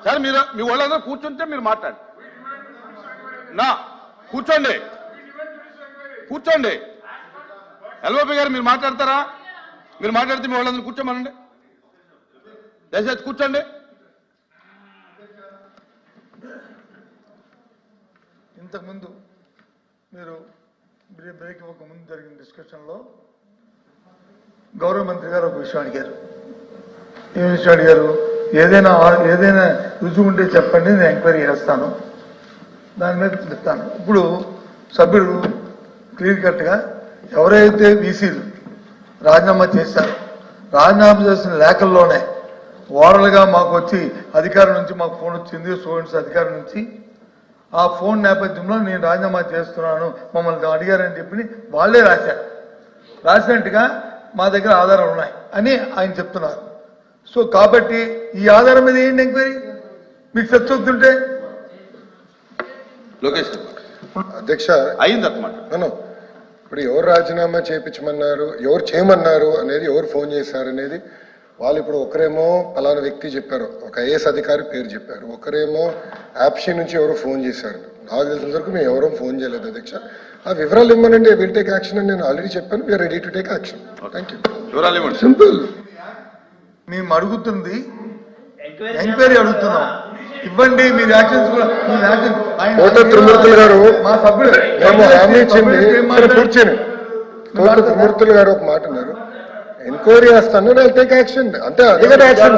Sir మీరు మీ వాళ్ళందరూ కూర్చుంటే మీరు మాట్లాడండి. నా కూర్చోండి కూర్చోండి. ఎల్ఓపి గారు మీరు మాట్లాడతారా? మీరు మాట్లాడితే మీ వాళ్ళందరూ కూర్చోమనండి. దయచేసి కూర్చోండి. ఇంతకుముందు మీరు బ్రేక్ ఇవ్వక ముందు జరిగిన డిస్కషన్లో గౌరవ మంత్రి గారు ఒక విషయం అడిగారు. ఏం విషయం అడిగారు? ఏదైనా రుజువు ఉంటే చెప్పండి, నేను ఎంక్వైరీ చేస్తాను, దాని మీద చెప్తాను. ఇప్పుడు సభ్యుడు క్లియర్ కట్గా ఎవరైతే వీసీలు రాజీనామా చేశారో రాజీనామా చేసిన లేఖల్లోనే ఓరల్గా మాకు వచ్చి అధికారం నుంచి మాకు ఫోన్ వచ్చింది, స్టూడెంట్స్ అధికారం నుంచి ఆ ఫోన్ నేపథ్యంలో నేను రాజీనామా చేస్తున్నాను మమ్మల్ని అడిగారని చెప్పి వాళ్ళే రాశారు. రాసినట్టుగా మా దగ్గర ఆధారాలు ఉన్నాయి అని ఆయన చెప్తున్నారు. సో కాబట్టి ఈ ఆధారం మీద ఏంటి ఎంక్వైరీ? మీకు చర్చొద్దుంటే లోకేష్ అధ్యక్ష అయిందన్నమాట. ఇప్పుడు ఎవరు రాజీనామా చేయించమన్నారు, ఎవరు చేయమన్నారు అనేది, ఎవరు ఫోన్ చేశారు అనేది వాళ్ళు ఇప్పుడు ఒకరేమో పలానా వ్యక్తి చెప్పారు, ఒక ఐఏఎస్ అధికారి పేరు చెప్పారు, ఒకరేమో యాప్షీ నుంచి ఎవరో ఫోన్ చేశారు. నాకు తెలిసిన వరకు మేము ఎవరో ఫోన్ చేయలేదు అధ్యక్ష. ఆ వివరాలు ఇవ్వనండి, విల్ టేక్ యాక్షన్ అని నేను ఆల్రెడీ చెప్పాను. We are ready to take action. Thank you. వివరాలు ఇవ్వండి. సింపుల్. మేము అడుగుతుంది ఎంక్వైరీ అడుగుతున్నాం, ఇవ్వండి. మీరు యాక్షన్స్ కూడా కోట త్రిమూర్తులు గారు మా సభ్యుడు మేము హామీ ఇచ్చింది కూర్చొని కోట త్రిమూర్తులు గారు ఒక మాట అన్నారు, ఎంక్వైరీ చేస్తాను, నేను టేక్ యాక్షన్. అంతే, అదే కదా యాక్షన్.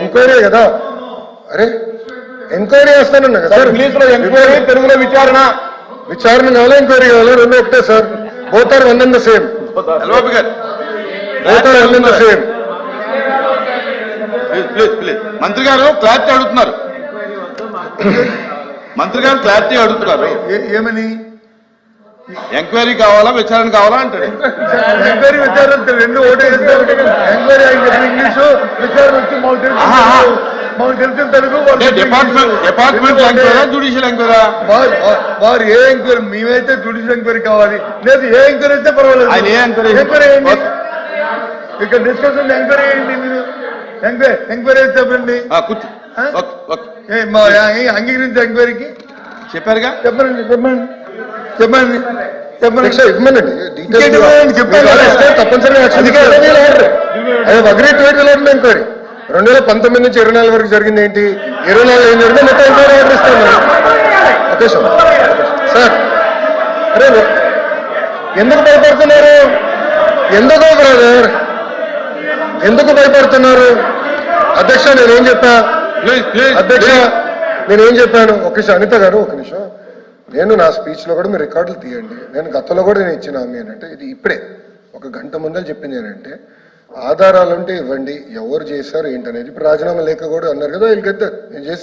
ఎంక్వైరీ కదా. అరే ఎంక్వైరీ చేస్తానన్నా కదా సార్. ఇంగ్లీష్ లో ఎంక్వైరీ, తెలుగులో విచారణ. విచారణ కావాలా, ఎంక్వైరీ కావాలా? రెండు ఒకటే sir. Both are one and the same. LOP garu both are one and the same. Please మంత్రి గారు క్లారిటీ అడుగుతున్నారు. మంత్రి గారు క్లారిటీ అడుగుతున్నారు. ఏమని? ఎంక్వైరీ కావాలా విచారణ కావాలా అంటాడు. ఎంక్వైరీ విచారణ రెండు ఒకటే. ఎంక్వైరీ ఇంగ్లీషు, విచారణ వచ్చి మాకు తెలిసిన తెలుగు. డిపార్ట్మెంట్ ఎంక్వైరా, జ్యుడిషియల్ ఎంక్వైరా? వారు ఏ ఎంక్వైరీ, మేమైతే జ్యుడిషియల్ ఎంక్వైరీ కావాలి, లేదు ఏ ఎంక్వైరీ అయితే పర్వాలేదు. ఆయన ఏ ఎంక్వైరీ? ఎంక్వైరీ ఏంటి ఇక్కడ డిస్కషన్? ఎంక్వైరీ ఏంటి? మీరు ఎంక్వైరీ అయితే చెప్పండి. అంగీకరించే ఎంక్వైరీకి చెప్పారుగా. చెప్పండి చెప్పండి చెప్పండి చెప్పండి ఇవ్వమనండి. తప్పనిసరిగా అగ్రీ టు ఎంక్వైరీ 2019 నుంచి 24 వరకు జరిగింది ఏంటి, 24 ఏం జరిగిందో మొత్తం ఎంక్వైరీ ఆర్డర్ ఇస్తాను. Okay sir. అరే ఎందుకు భయపడుతున్నారు? ఎందుకో బ్రదర్, ఎందుకు భయపడుతున్నారు? అధ్యక్ష నేనేం చెప్పా? అధ్యక్ష నేనేం చెప్పాను? ఒక నిమిషం అనిత గారు, ఒక నిమిషం. నేను నా స్పీచ్ లో కూడా మీరు రికార్డులు తీయండి. నేను గతంలో కూడా నేను ఇచ్చిన హామీ అంటే ఇది ఇప్పుడే ఒక గంట ముందర చెప్పింది ఏంటంటే ఆధారాలు ఉంటే ఇవ్వండి, ఎవరు చేశారు ఏంటనేది. ఇప్పుడు రాజీనామా లేఖ కూడా అన్నారు కదా, వీళ్ళు నేను చేసి